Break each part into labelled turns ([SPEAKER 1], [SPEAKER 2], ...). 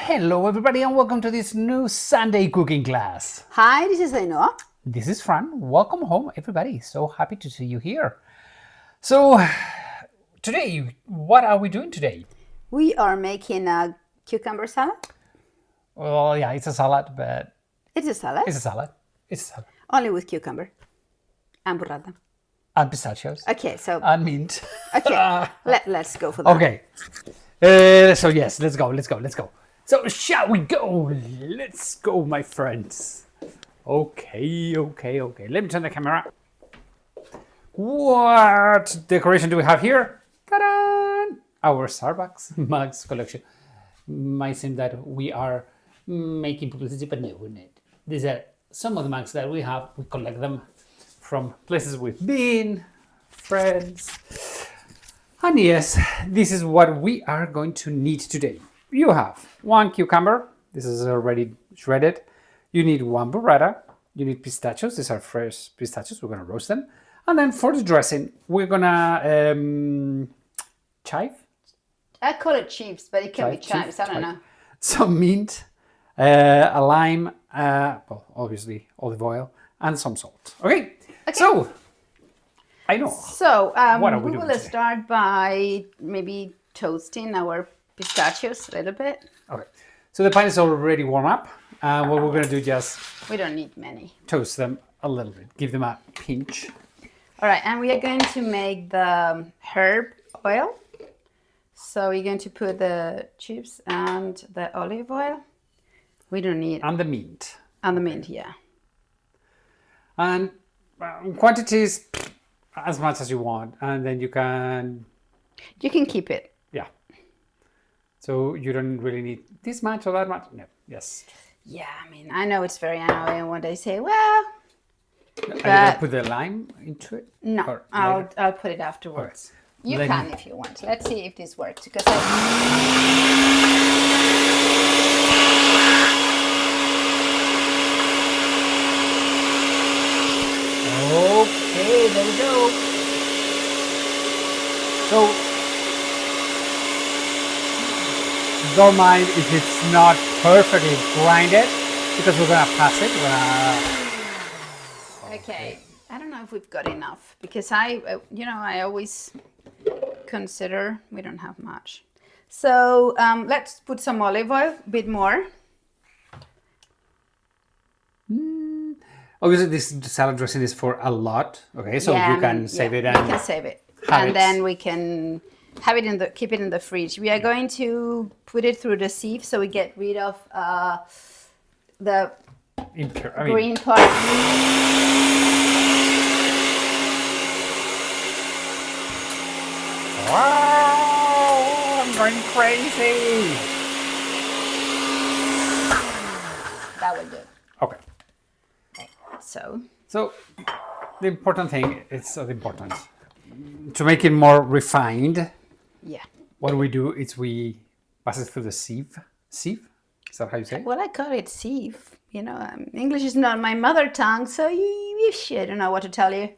[SPEAKER 1] Hello everybody and welcome to this new Sunday cooking class.
[SPEAKER 2] Hi, this is Ainhoa.
[SPEAKER 1] This is Fran. Welcome home everybody. So happy to see you here. So today, what are we doing today?
[SPEAKER 2] We are making a cucumber salad.
[SPEAKER 1] Well, yeah, it's a salad, but
[SPEAKER 2] It's a salad,
[SPEAKER 1] it's a salad. It's a salad.
[SPEAKER 2] only with cucumber and burrata.
[SPEAKER 1] And pistachios.
[SPEAKER 2] Okay, so
[SPEAKER 1] And mint.
[SPEAKER 2] let's go for that.
[SPEAKER 1] Okay. So yes, let's go. So shall we go? Let's go, my friends. Okay. Let me turn the camera. What decoration do we have here? Ta-da! Our Starbucks mugs collection. Might seem that we are making publicity, but no, we're not. These are some of the mugs that we have. We collect them from places we've been, friends. And yes, this is what we are going to need today. You have one cucumber. This is already shredded. You need one burrata. You need pistachios. These are fresh pistachios. We're going to roast them. And then for the dressing, we're going to chive.
[SPEAKER 2] I call it chips, but it can be
[SPEAKER 1] Chive,
[SPEAKER 2] chives. I don't know.
[SPEAKER 1] Some mint, a lime, well, obviously olive oil, and some salt. Okay. So, I know.
[SPEAKER 2] So
[SPEAKER 1] What are we
[SPEAKER 2] we
[SPEAKER 1] doing
[SPEAKER 2] will
[SPEAKER 1] today?
[SPEAKER 2] start by maybe toasting our pistachios a little bit.
[SPEAKER 1] Okay. So the pan is already warm up. What we're going to do just
[SPEAKER 2] We don't need many.
[SPEAKER 1] toast them a little bit. Give them a pinch.
[SPEAKER 2] All right, and we are going to make the herb oil. So we're going to put the chips and the olive oil. We don't need
[SPEAKER 1] And the mint.
[SPEAKER 2] and the mint, yeah.
[SPEAKER 1] And quantities as much as you want. And then you can,
[SPEAKER 2] You can keep it.
[SPEAKER 1] yeah. So you don't really need this much or that much. No. Yes.
[SPEAKER 2] Yeah, I mean, I know it's very annoying when they say, well,
[SPEAKER 1] Are you going to put the lime into it?
[SPEAKER 2] no,
[SPEAKER 1] Or
[SPEAKER 2] I'll
[SPEAKER 1] later?
[SPEAKER 2] put it afterwards.
[SPEAKER 1] Alright.
[SPEAKER 2] You
[SPEAKER 1] Then-
[SPEAKER 2] can if you want. Let's see if this works. Because
[SPEAKER 1] Okay, there we go. So, don't mind if it's not perfectly grinded because we're gonna pass it.
[SPEAKER 2] okay, I don't know if we've got enough because I always consider we don't have much. So let's put some olive oil, a bit more.
[SPEAKER 1] Obviously, this salad dressing is for a lot. Okay, so
[SPEAKER 2] Yeah,
[SPEAKER 1] you
[SPEAKER 2] I
[SPEAKER 1] can
[SPEAKER 2] mean,
[SPEAKER 1] save
[SPEAKER 2] yeah,
[SPEAKER 1] it
[SPEAKER 2] we
[SPEAKER 1] and
[SPEAKER 2] can save it,
[SPEAKER 1] have
[SPEAKER 2] and
[SPEAKER 1] it.
[SPEAKER 2] then we can have it keep it in the fridge. We are going to put it through the sieve so we get rid of the
[SPEAKER 1] impure.
[SPEAKER 2] green part.
[SPEAKER 1] Wow, I'm going crazy.
[SPEAKER 2] That will do.
[SPEAKER 1] Okay.
[SPEAKER 2] So
[SPEAKER 1] So the important thing is to make it more refined.
[SPEAKER 2] yeah.
[SPEAKER 1] What we do is we pass it through the sieve. Sieve? Is that how you say it?
[SPEAKER 2] Well, I call it sieve. You know, English is not my mother tongue, so I don't know what to tell you.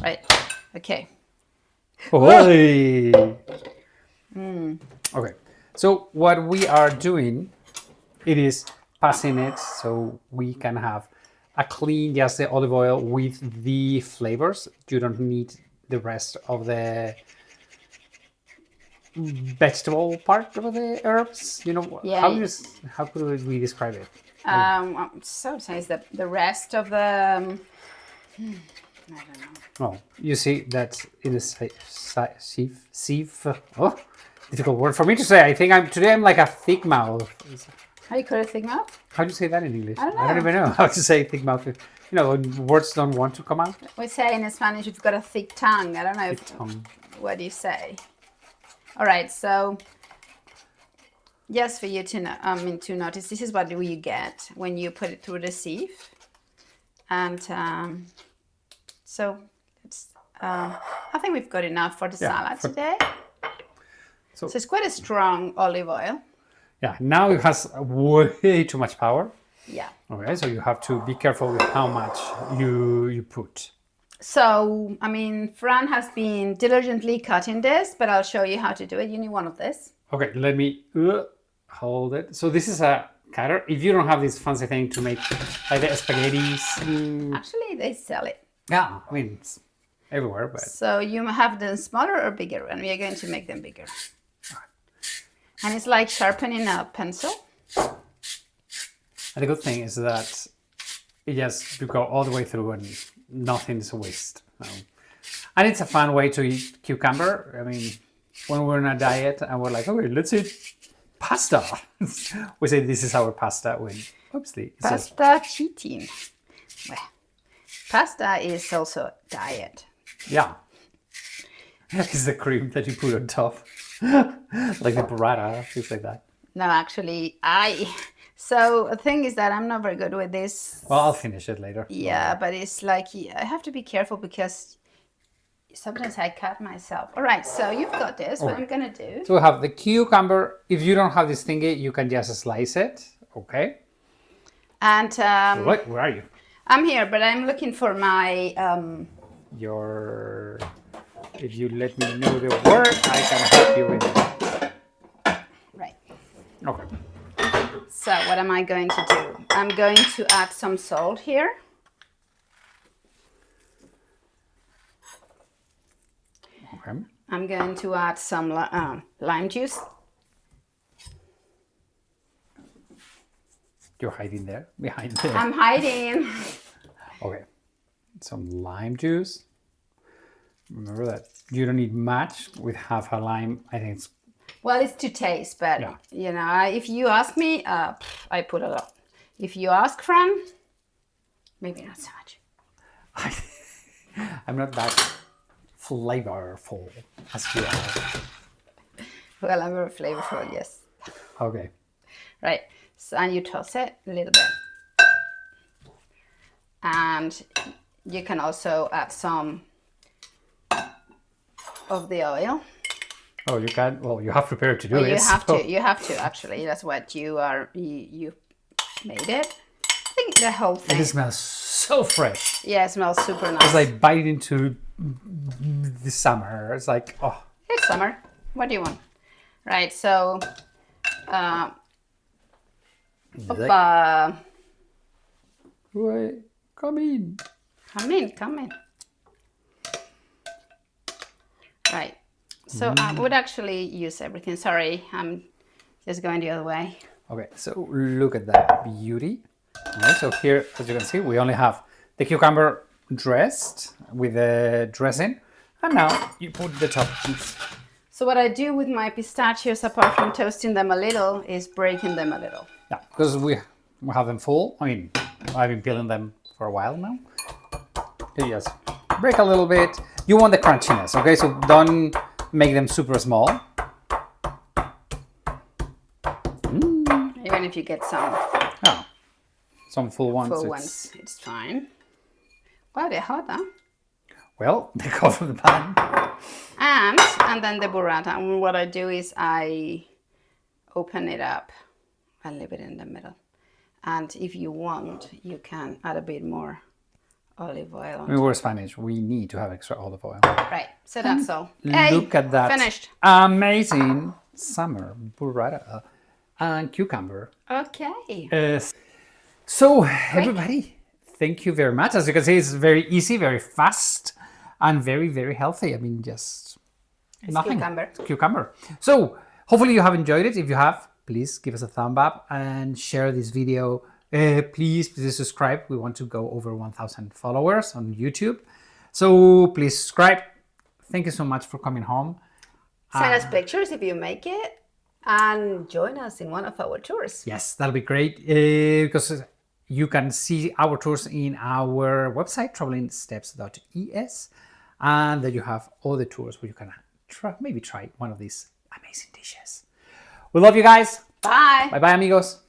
[SPEAKER 2] Right. Okay.
[SPEAKER 1] Oi! Okay. So what we are doing, it is passing it so we can have a clean, just the olive oil with the flavors. You don't need the rest of the vegetable part of the herbs. You know,
[SPEAKER 2] Yeah.
[SPEAKER 1] how could we describe it?
[SPEAKER 2] So says the rest of the. I don't know.
[SPEAKER 1] Oh, you see that in the sieve. Oh, difficult word for me to say. I think I'm like a thick mouth.
[SPEAKER 2] How you call it, thick mouth?
[SPEAKER 1] How do you say that in English?
[SPEAKER 2] I don't know.
[SPEAKER 1] even know how to say thick mouth. You know, when words don't want to come out.
[SPEAKER 2] We say in Spanish, you've got a thick tongue. I don't know
[SPEAKER 1] Tongue.
[SPEAKER 2] what do you say. All right, so just for you to know, to notice, this is what you get when you put it through the sieve, and so it's. I think we've got enough for the salad today.
[SPEAKER 1] So-
[SPEAKER 2] So it's quite a strong olive oil.
[SPEAKER 1] Yeah, now it has way too much power.
[SPEAKER 2] Yeah.
[SPEAKER 1] Okay, so you have to be careful with how much you put.
[SPEAKER 2] So, I mean, Fran has been diligently cutting this, but I'll show you how to do it. You need one of this.
[SPEAKER 1] Okay, let me hold it. So this is a cutter. If you don't have this fancy thing to make like the spaghettis.
[SPEAKER 2] Actually, they sell it.
[SPEAKER 1] Yeah, I mean, it's everywhere, but.
[SPEAKER 2] So you have them smaller or bigger, and we are going to make them bigger. And it's like sharpening a pencil.
[SPEAKER 1] And the good thing is that you go all the way through and nothing's a waste. And it's a fun way to eat cucumber. I mean, when we're on a diet and we're like, okay, let's eat pasta. We say this is our pasta when, obviously, it's
[SPEAKER 2] Pasta cheating. Well, pasta is also diet.
[SPEAKER 1] yeah. It's the cream that you put on top. Like the burrata, things like that.
[SPEAKER 2] No, actually, So the thing is that I'm not very good with this.
[SPEAKER 1] Well, I'll finish it later.
[SPEAKER 2] Yeah, but it's like I have to be careful because sometimes I cut myself. All right, so you've got this. What I'm gonna do?
[SPEAKER 1] So we have the cucumber. If you don't have this thingy, you can just slice it. Okay.
[SPEAKER 2] And
[SPEAKER 1] What? Where are you?
[SPEAKER 2] I'm here, but I'm looking for my.
[SPEAKER 1] If you let me know the word, I can help you with it.
[SPEAKER 2] Right.
[SPEAKER 1] Okay.
[SPEAKER 2] So what am I going to do? I'm going to add some salt here.
[SPEAKER 1] Okay.
[SPEAKER 2] I'm going to add some lime juice.
[SPEAKER 1] You're hiding there, behind there.
[SPEAKER 2] I'm hiding.
[SPEAKER 1] Okay. Some lime juice. Remember that you don't need much with half a lime. I think it's.
[SPEAKER 2] Well, it's to taste, but
[SPEAKER 1] Yeah.
[SPEAKER 2] you know, if you ask me, I put a lot. If you ask Fran, maybe not so much.
[SPEAKER 1] I'm not that flavorful as you are.
[SPEAKER 2] Well, I'm very flavorful, yes.
[SPEAKER 1] Okay.
[SPEAKER 2] Right. So, and you toss it a little bit. And you can also add some of the oil.
[SPEAKER 1] Oh, you can. Well, you have prepared to do
[SPEAKER 2] Well,
[SPEAKER 1] it.
[SPEAKER 2] you have to actually. That's what you made it. I think the whole thing.
[SPEAKER 1] It smells so fresh.
[SPEAKER 2] Yeah, it smells super nice.
[SPEAKER 1] It's like biting into the summer. It's like, oh.
[SPEAKER 2] It's summer. What do you want? Right. So,
[SPEAKER 1] Wait, come in.
[SPEAKER 2] come in. Right. So I would actually use everything. Sorry, I'm just going the other way.
[SPEAKER 1] Okay, so look at that beauty. All right, so here, as you can see, we only have the cucumber dressed with the dressing, and now you put the toppings.
[SPEAKER 2] So what I do with my pistachios, apart from toasting them a little, is breaking them a little.
[SPEAKER 1] Yeah, because we have them full. I mean, I've been peeling them for a while now. You just break a little bit. You want the crunchiness, okay? So don't make them super small.
[SPEAKER 2] Even if you get some
[SPEAKER 1] Oh, some full ones.
[SPEAKER 2] full ones, it's fine. Wow, they're hot, huh?
[SPEAKER 1] Well, they go from the pan.
[SPEAKER 2] And then the burrata. And what I do is I open it up and leave it in the middle. And if you want, you can add a bit more olive oil on.
[SPEAKER 1] I mean, we're Spanish. We need to have extra olive oil.
[SPEAKER 2] Right, so that's all.
[SPEAKER 1] Look at that.
[SPEAKER 2] Finished.
[SPEAKER 1] Amazing summer burrata and cucumber.
[SPEAKER 2] Okay.
[SPEAKER 1] So, everybody, thank you very much. As you can see, it's very easy, very fast, and very, very healthy. I mean, just nothing.
[SPEAKER 2] Cucumber.
[SPEAKER 1] It's cucumber. So, hopefully you have enjoyed it. If you have, please give us a thumb up and share this video. Please subscribe. We want to go over 1,000 followers on YouTube. So please subscribe. Thank you so much for coming home.
[SPEAKER 2] Send us pictures if you make it and join us in one of our tours.
[SPEAKER 1] Yes, that'll be great because you can see our tours in our website, travelingsteps.es, and then you have all the tours where you can maybe try one of these amazing dishes. We love you guys.
[SPEAKER 2] Bye.
[SPEAKER 1] Bye-bye, amigos.